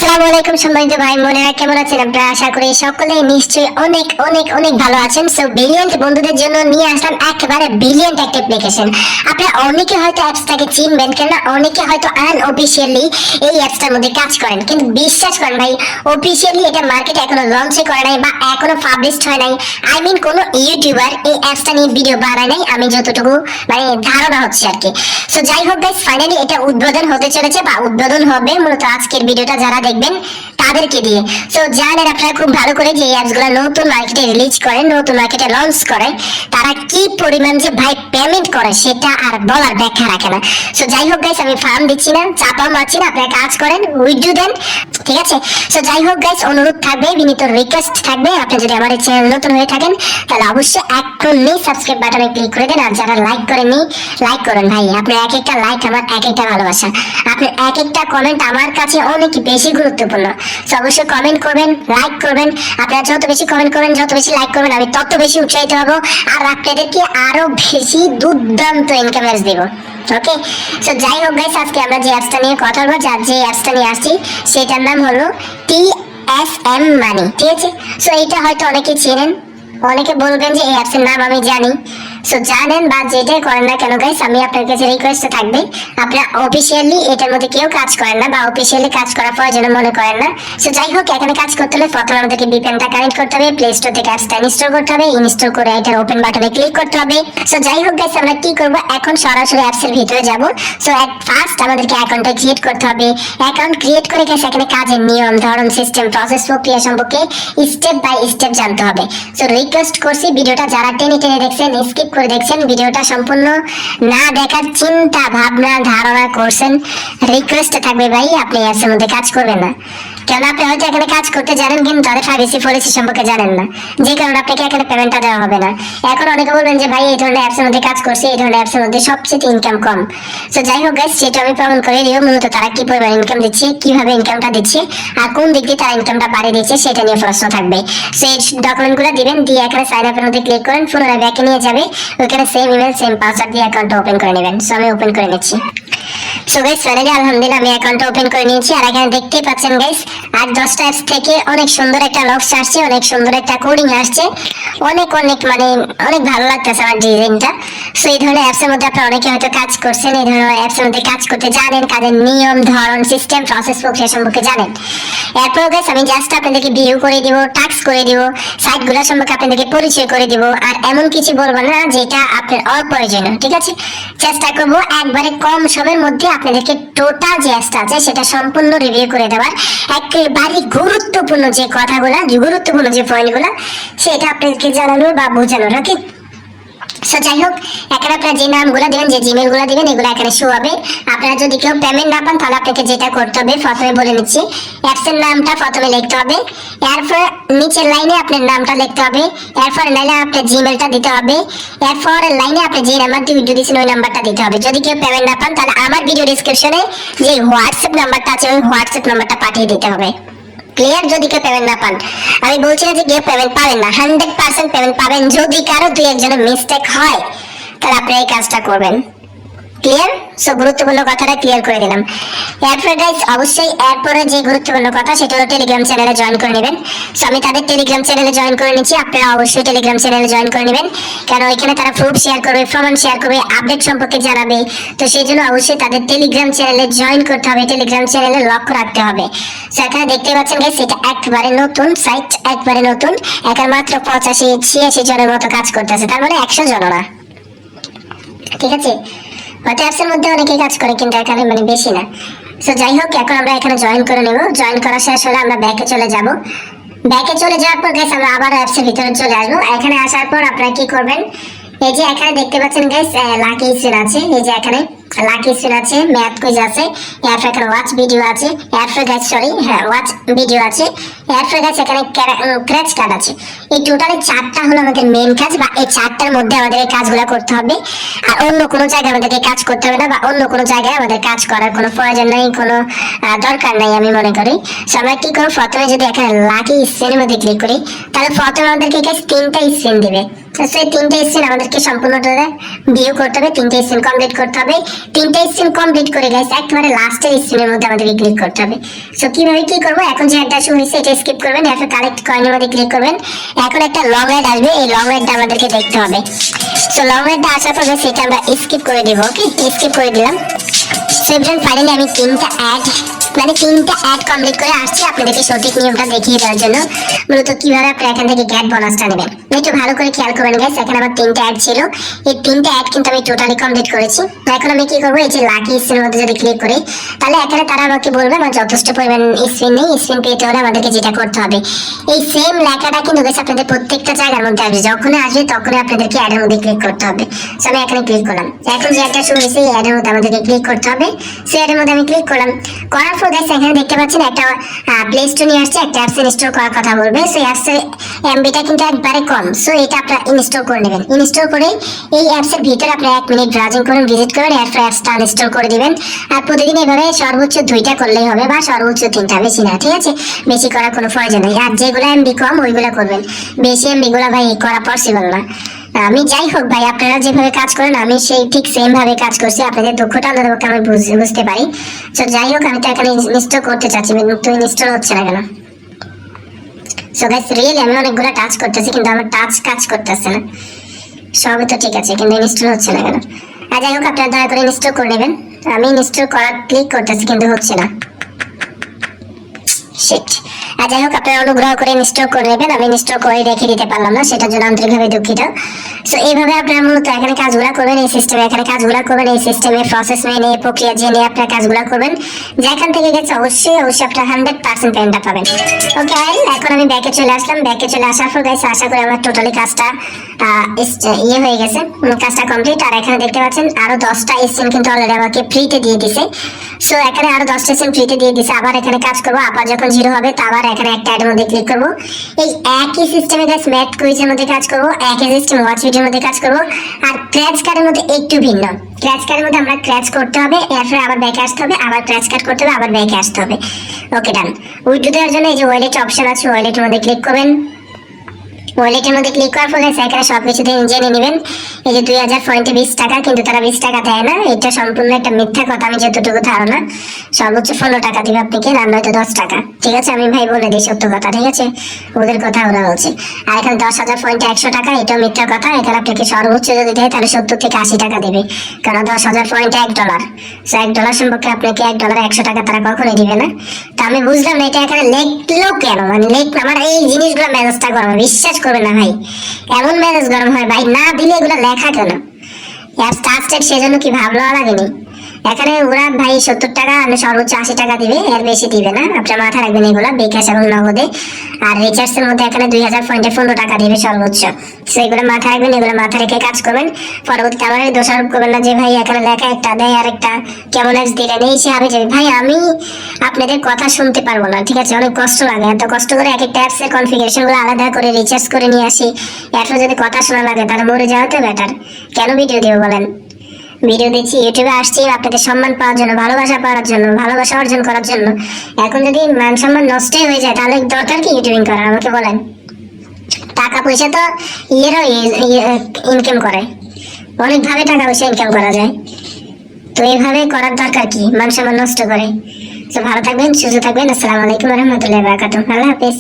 আসসালামু আলাইকুম সম্মানিত ভাই বোনেরা, কেমন আছেন আপনারা? আশা করি সকলেই নিশ্চয়ই অনেক অনেক অনেক ভালো আছেন। সো ব্রিলিয়ান্ট বন্ধুদের জন্য নিয়ে আসলাম একেবারে ব্রিলিয়ান্ট একটা অ্যাপ্লিকেশন। আপনারা অনেকে হয়তো অ্যাপসটাকে চিনবেন, কেন অনেকে হয়তো আনঅফিশিয়ালি এই অ্যাপসটার মধ্যে কাজ করেন, কিন্তু বিশ্বাস করেন ভাই, অফিশিয়ালি এটা মার্কেটে এখনো লঞ্চই করে নাই বা এখনো পাবলিশড হয় নাই। আই মিন কোনো ইউটিউবার এই অ্যাপসটা নিয়ে ভিডিও বানায় নাই, আমি যতটুকু মানে ধারণা হচ্ছে আর কি। সো যাই হোক গাইস, ফাইনালি এটা উদ্বোধন হতে চলেছে বা উদ্বোধন হবে মূলত আজকের ভিডিওটা যারা দেখবেন তাদেরকে দিয়ে। সো জানেন আপনারা খুব ভালো করে যে অ্যাপসগুলো নতুন মার্কেটে রিলিজ করে, নতুন মার্কেটে লঞ্চ করে, তারা কি পরিমাণ যে ভাই পেমেন্ট করে সেটা আর বলার ব্যাখ্যা রাখে না। সো যাই হোক গাইস, আমি ফার্ম দিচ্ছি না, চাপাও মারছি না, আপনারা কাজ করেন, উইথড্রু দেন, ঠিক আছে? সো যাই হোক গাইস, অনুরোধ থাকবে, বিনীত রিকোয়েস্ট থাকবে, আপনি যদি আমার এই চ্যানেল নতুন হয়ে থাকেন তাহলে অবশ্যই এখনই সাবস্ক্রাইব বাটনে ক্লিক করে দেন। আর যারা লাইক করেননি, লাইক করুন ভাই। আপনার এক একটা লাইক আমার এক একটা ভালোবাসা, আপনার এক একটা কমেন্ট আমার কাছে অনেক বেশি গুরুত্বপূর্ণ। সো অবশ্যই কমেন্ট করবেন, লাইক করবেন। আপনারা যত বেশি কমেন্ট করবেন, যত বেশি লাইক করবেন, আমি তত বেশি উৎসাহিত হব আর আপনাদেরকে আরো বেশি দুর্দান্ত ইনকামের দেব। ওকে, সো যাই হোক গাইস, আজকে আমরা যে অ্যাপসটা নিয়ে কথা বলবো, যে অ্যাপসটা নিয়ে আসছি সেটার নাম হলো TSM মানি, ঠিক আছে? সো এটা হয়তো অনেকে চেনেন, অনেকে বলবেন যে এই অ্যাপসের নাম আমি জানি। সো জানেন বা যেটাই করেন না কেন গাইস, আমি আপনার কাছে রিকোয়েস্ট থাকবে, আপনারা অফিশিয়ালি এটার মধ্যে কেউ কাজ করেন না বা অফিশিয়ালি কাজ করার প্রয়োজন মনে করেন না। সো যাই হোক, এখানে কাজ করতে হলে প্রথমে আমাদেরকে VPN-টা কানেক্ট করতে হবে, প্লে স্টোর থেকে অ্যাপসটা ইনস্টল করতে হবে, ইনস্টল করে এটার ওপেন বাটনে ক্লিক করতে হবে। সো যাই হোক গাইস, আমরা কি করব, এখন সরাসরি অ্যাপসের ভিতরে যাব। সো এট ফার্স্ট আমাদেরকে অ্যাকাউন্টটা ক্রিয়েট করতে হবে। অ্যাকাউন্ট ক্রিয়েট করে গাইস এখানে কাজের নিয়ম, ধরন, সিস্টেম, প্রসেস, প্রক্রিয়া সম্পর্কে স্টেপ বাই স্টেপ জানতে হবে। সো রিকোয়েস্ট করছি, ভিডিওটা যারা টেনে টেনে দেখছেন, স্কিপ করে দেখছেন, ভিডিওটা সম্পূর্ণ না দেখার চিন্তা ভাবনা ধারণা করছেন, রিকোয়েস্ট থাকবে ভাই আপনি অ্যাপসের মধ্যে কাজ করবেন না। কেন আপনি হয়তো এখানে কাজ করতে জানেন কিন্তু তাদের প্রাইভেসি পলিসি সম্পর্কে জানেন না, যে কারণে আপনাকে এখানে পেমেন্টটা দেওয়া হবে না। এখন অনেকে বলবেন যে ভাই এই ধরনের অ্যাপসের মধ্যে কাজ করছে, এই ধরনের অ্যাপসের মধ্যে সবচেয়ে ইনকাম কম। সো যাই হোক গাইস, সেটা আমি প্রমাণ করে দিও মূলত তারা কি পরিমাণ ইনকাম দিচ্ছে, কিভাবে ইনকামটা দিচ্ছে আর কোন দিক দিয়ে তারা ইনকামটা বাড়িয়ে দিচ্ছে সেটা নিয়ে প্রশ্ন থাকবে। সো এই ডকুমেন্টগুলো দিবেন, দিয়ে এখানে সাইন আপের মধ্যে ক্লিক করেন, পুনরায় ব্যাকে নিয়ে যাবে, ওখানে সেম ইমেল সেম পাসওয়ার্ড দিয়ে অ্যাকাউন্টটা ওপেন করে নেবেন। সো আমি ওপেন করে নিচ্ছি। সো গাইস ফাইনালি আলহামদুলিল্লাহ আমি অ্যাকাউন্টটা ওপেন করে নিয়েছি। আর এখানে দেখতেই পাচ্ছেন গাইস, আর 10টা অ্যাপস থেকে অনেক সুন্দর একটা লগস আসছে, অনেক সুন্দর একটা কোডিং আসছে, অনেক অনেক মানে অনেক ভালো লাগতেছে আমার ডিজাইনটা। সো এই ধরনের অ্যাপসের মধ্যে আপনারা অনেকে হয়তো কাজ করছেন, এই ধরনের অ্যাপসের মধ্যে কাজ করতে জানেন, কাজের নিয়ম, ধরন, সিস্টেম, প্রসেস, প্রক্রিয়া সম্পর্কে জানেন। এরপর গাইস আমি জাস্ট আপনাদেরকে ভিউ করে দিব, টাস্ক করে দিব, সাইটগুলো সম্পর্কে আপনাদেরকে পরিচয় করে দিব, আর এমন কিছু বলবো না যেটা আপনার অপ্রয়োজনীয়, ঠিক আছে? চেষ্টা করব একবারে কম সময়ের মধ্যে আপনাদেরকে টোটাল যে অ্যাপসটা আছে সেটা সম্পূর্ণ রিভিউ করে দেওয়ার, একেবারে গুরুত্বপূর্ণ যে কথাগুলো, গুরুত্বপূর্ণ যে পয়েন্টগুলো সেটা আপনাদেরকে জানানোর বা বোঝানোর। ওকে, সো যাই হোক, এখানে আপনারা যে নামগুলো দেবেন, যে জিমেল গুলো দেবেন, এগুলো এখানে শো হবে। আপনারা যদি কেউ পেমেন্ট না পান তাহলে আপনাকে যেটা করতে হবে, প্রথমে বলে নিচ্ছি, অ্যাপসের নামটা প্রথমে লিখতে হবে, এরপর নিচের লাইনে আপনার নামটা লিখতে হবে, এরপর লাইনে আপনার জিমেলটা দিতে হবে, এরপর লাইনে আপনি যে নাম্বার দিয়ে ভিডিও দিয়েছেন ওই নাম্বারটা দিতে হবে। যদি কেউ পেমেন্ট না পান তাহলে আমার ভিডিও ডেসক্রিপশনে যে হোয়াটসঅ্যাপ নাম্বারটা আছে ওই হোয়াটসঅ্যাপ নাম্বারটা পাঠিয়ে দিতে হবে। ক্লিয়ার? যদি কেউ পেমেন্ট না পান, আমি বলছি না যে কেউ পেমেন্ট পাবেন না, 100% পেমেন্ট পাবেন। যদি কারো দুই একজনের মিস্টেক হয় তাহলে আপনি এই কাজটা করবেন। ক্লিয়ার? সো গুরুত্বপূর্ণ কথাটা ক্লিয়ার করে দিলাম। এরপর গাইস অবশ্যই এরপরে যে গুরুত্বপূর্ণ কথা সেটা হলো টেলিগ্রাম চ্যানেলে জয়েন করে নেবেন। সো আমি তাদের টেলিগ্রাম চ্যানেলে জয়েন করে নিচ্ছি, আপনারা অবশ্যই টেলিগ্রাম চ্যানেলে জয়েন করে নেবেন, কারণ ওইখানে তারা প্রুফ শেয়ার করবে, প্রমাণ শেয়ার করবে, আপডেট সম্পর্কে জানাবে। তো সেই জন্য অবশ্যই তাদের টেলিগ্রাম চ্যানেলে জয়েন করতে হবে, টেলিগ্রাম চ্যানেলে লক্ষ্য রাখতে হবে। সো এখানে দেখতে পাচ্ছেন গাইস, এটা একবারে নতুন সাইট, একবারে নতুন, এখানে মাত্র 85-86 জনের মতো কাজ করতেছে, তার মানে 100 জন না, ঠিক আছে? হয়তো অ্যাপসের মধ্যে অনেকে কাজ করে কিন্তু এখানে মানে বেশি না। সো যাই হোক, এখন আমরা এখানে জয়েন করে নেব। জয়েন করা শেষ হলে আমরা ব্যাকে চলে যাব। ব্যাকে চলে যাওয়ার পর গাইস আমরা আবার অ্যাপসের ভিতরে চলে আসবো। এখানে আসার পর আপনারা কি করবেন, এই যে এখানে দেখতে পাচ্ছেন গাইস লাকি স্পিন আছে, এই যে এখানে লাকি স্পিন আছে, ম্যাথ কুইজ আছে, এরপর এখানে ওয়াচ ভিডিও আছে, এরপর গাইস ওয়াচ ভিডিও আছে, এরপর গাইস এখানে ক্র্যাচ কার্ড আছে। এই টোটালি 4টা হলো আমাদের মেইন কাজ, বা এই 4টার মধ্যে আমাদের এই কাজগুলো করতে হবে। আর অন্য কোনো জায়গায় আমাদেরকে কাজ করতে হবে না, বা অন্য কোনো জায়গায় আমাদের কাজ করার কোনো প্রয়োজন নাই, কোনো দরকার নাই আমি মনে করি। সো আমরা কি করব, প্রথমে যদি এখানে লাকি স্পিনের মধ্যে ক্লিক করি তাহলে প্রথমে আমাদেরকে গাইস 3টা স্পিন দিবে। সেই তিনটা স্ক্রিন আমাদেরকে সম্পূর্ণটা ভিউ করতে হবে, তিনটা স্ক্রিন কমপ্লিট করতে হবে। তিনটা স্ক্রিন কমপ্লিট করে গাইস একেবারে লাস্টের স্ক্রিনের মধ্যে আমাদেরকে ক্লিক করতে হবে। সো কিভাবে কি করব, এখন যে অ্যাডটা শো হয়েছে এটা স্কিপ করবেন, এরপর কালেক্ট কয়েনের মধ্যে ক্লিক করবেন। এখন একটা লং রাইড আসবে, এই লং রাইডটা আমাদেরকে দেখতে হবে। সো লং রাইডটা আসার পর সেটা আমরা স্কিপ করে দিব। ওকে, স্কিপ করে দিলাম। সো এভরিওয়ান ফাইনালি আমি তিনটা অ্যাড কমপ্লিট করে আসছি আপনাদেরকে সঠিক নিয়মটা দেখিয়ে দেওয়ার জন্য, মূলত কিভাবে আপনারা এখান থেকে গেট বোনাসটা নেবেন। একটু ভালো করে খেয়াল করবেন গাইস, এখানে আমার তিনটা অ্যাড ছিল, এই তিনটা অ্যাড কিন্তু আমি টোটালি কমপ্লিট করেছি। এখন আমি কি করবো, এই যে লাকি স্পিনের মধ্যে যদি ক্লিক করি তাহলে এখানে তারা আমাকে বলবে আমার যথেষ্ট পরিমাণ স্পিন নেই, স্পিন পেতে হলে আমাদেরকে যেটা করতে হবে এই সেম লেখাটা কিন্তু গাইস আপনাদের প্রত্যেকটা জায়গার মধ্যে আসবে, যখনই আসবে তখনই আপনাদেরকে অ্যাডের মধ্যে ক্লিক করতে হবে। সো আমি এখানে ক্লিক করলাম, এখন যে অ্যাডটা শুরু হয়েছে এই অ্যাডের মধ্যে আমাদেরকে ক্লিক করতে হবে। সো অ্যাডের মধ্যে আমি ক্লিক করলাম, করার পর গাইস এখানে দেখতে পাচ্ছেন একটা প্লে স্টোর নিয়ে আসছে, একটা অ্যাপস ইনস্টল করার কথা বলবে। সো অ্যাপসের এমবিটা কিন্তু একবারে কম, সো এটা আপনারা ইনস্টল করে নেবেন। ইনস্টল করে এই অ্যাপসের ভিতরে আপনারা 1 মিনিট ব্রাউজিং করুন, ভিজিট করুন, এরপর অ্যাপসটা ইনস্টল করে দিবেন। আর প্রতিদিন এভাবে সর্বোচ্চ 2টা করলেই হবে, বা সর্বোচ্চ 3টা, বেশি না, ঠিক আছে? বেশি করার কোনো প্রয়োজন নেই। আর যেগুলো এমবি কম ওইগুলো করবেন, বেশি এমবি গুলো ভাই করা পসিবল না। আমি যাই হোক ভাই, আপনারা যেভাবে কাজ করেন আমি সেই ঠিক সেম ভাবে কাজ করছি, আপনাদের দক্ষতা অন্তত আমি বুঝতে পারি। তো যাই হোক, আমি তো এখানে ইনস্টল করতে চাচ্ছি কিন্তু ইনস্টল হচ্ছে না কেন? সো গাইস রিয়েলি আমি অনেকগুলো টাচ করতেছি কিন্তু আমার টাচ কাজ করতেছে না, সবই তো ঠিক আছে কিন্তু ইনস্টল হচ্ছে না কেন? আর যাই হোক, আপনারা দয়া করে ইনস্টল করে নেবেন। আমি ইনস্টল করার ক্লিক করতেছি কিন্তু হচ্ছে না, শিট। আর যাই হোক, আপনারা অনুগ্রহ করে ইনস্টল করে নেবেন, আমি ইনস্টল করে রেখে দিতে পারলাম না, সেটার জন্য আন্তরিকভাবে দুঃখিত। সো এইভাবে আপনারা মূলত এখানে কাজগুলো করবেন, এই সিস্টেমে এখানে কাজগুলো করবেন, এই সিস্টেমে প্রসেস মেনে প্রক্রিয়া জেনে আপনারা কাজগুলো করবেন, যেখান থেকে গেছে অবশ্যই আপনারা 100% পেমেন্টটা পাবেন। ওকে, এখন আমি ব্যাকে চলে আসলাম। ব্যাকে চলে আসার পর গাইস আশা করি আমার টোটালি কাজটা হয়ে গেছে, কাজটা কমপ্লিট। আর এখানে দেখতে পাচ্ছেন আরো 10টা স্ক্রিন কিন্তু অলরেডি আমাকে ফ্রিতে দিয়ে দিছে। সো এখানে আরো 10টা স্ক্রিন ফ্রিতে দিয়ে দিছে। আবার এখানে কাজ করবো, আবার যখন 0 হবে আবার এখানে একটা অ্যাডের মধ্যে ক্লিক করবো। এই একই সিস্টেমে গাইস ম্যাথ কুইজের মধ্যে কাজ করবো, একই সিস্টেম ওয়াচ ভিডিওর মধ্যে কাজ করবো। আর ক্র্যাচ কার্ডের মধ্যে একটু ভিন্ন, ক্র্যাচ কার্ডের মধ্যে আমরা ক্র্যাচ করতে হবে, এরপরে আবার ব্যাকে আসতে হবে, আবার ক্র্যাচ কার্ড করতে হবে, আবার ব্যাকে আসতে হবে। ওকে ডান। উইথড্র দেওয়ার জন্য এই যে ওয়ালেট অপশন আছে, ওয়ালেটের মধ্যে ক্লিক করবেন। ওয়ালেটের মধ্যে ক্লিক করার পরে এখানে সবকিছু জেনে নেবেন। এই যে 2000 পয়েন্টে 20 টাকা, কিন্তু তারা 20 টাকা দেয় না, এটা সম্পূর্ণ একটা মিথ্যা কথা। আমি যতটুকু ধারণা সর্বোচ্চ 15 টাকা দিবে আপনাকে, আর নয়তো 10 টাকা, ঠিক আছে? আমি ভাই বলে দিই সত্য কথা, ঠিক আছে? ওদের কথা ওরা বলছে। আর এখানে 10,000 পয়েন্টে 100 টাকা, এটাও মিথ্যা কথা। এখানে আপনাকে সর্বোচ্চ যদি দেয় তাহলে 70 থেকে 80 টাকা দেবে, কারণ 10,000 পয়েন্টে $1। সো $1 সম্পর্কে আপনাকে $1 100 টাকা তারা কখনোই দিবে না। তা আমি বুঝলাম না এটা এখানে লেখলো কেন, মানে আমার এই জিনিসগুলো মেজাজটা গরম, বিশ্বাস করবে না ভাই, এমন মেজাজ গরম হয় ভাই, না দিলে এগুলো লেখা কেন? অ্যাপস ট্রাস্টেড সেজন্য কি ভাবলো লাগেনি? এখানে ওরা ভাই 70 টাকা সর্বোচ্চ 80 টাকা দিবে, এর বেশি দিবে না। আপনারা মাথায় রাখবেন এগুলো, বিকাশ এবং নগদে। আর রিচার্জের মধ্যে এখানে 2000 পয়েন্টে 15 টাকা দিবে সর্বোচ্চ। সো এগুলো মাথায় রাখবেন, এগুলো মাথায় রেখে কাজ করবেন। পরবর্তীতে আবার দোষারোপ করবেন না যে ভাই এখানে লেখা একটা দেয় আর একটা কেমন অ্যাপস দিলেন, এই সে হবে যাবে। ভাই আমি আপনাদের কথা শুনতে পারবো না, ঠিক আছে? অনেক কষ্ট লাগে, এত কষ্ট করে এক একটা অ্যাপসের কনফিগারেশন গুলো আলাদা করে রিচার্জ করে নিয়ে আসি, এরপর যদি কথা শোনা লাগে তাহলে মরে যাওয়া তো বেটার। কেন ভিডিও দিব বলেন? ভিডিও দিচ্ছি, ইউটিউবে আসছি আপনাদের সম্মান পাওয়ার জন্য, ভালোবাসা পাওয়ার জন্য, ভালোবাসা অর্জন করার জন্য। এখন যদি মান সম্মান নষ্টই হয়ে যায় তাহলে দরকার কি ইউটিউবিং করার, আমাকে বলেন? টাকা পয়সা তো ইনকাম করে, অনেকভাবে টাকা পয়সা ইনকাম করা যায়, তো এইভাবে করার দরকার কি মান সম্মান নষ্ট করে? তো ভালো থাকবেন, সুস্থ থাকবেন। আসসালামু আলাইকুম ওয়া রাহমাতুল্লাহি ওয়া বারাকাতুহু। আল্লাহ হাফেজ।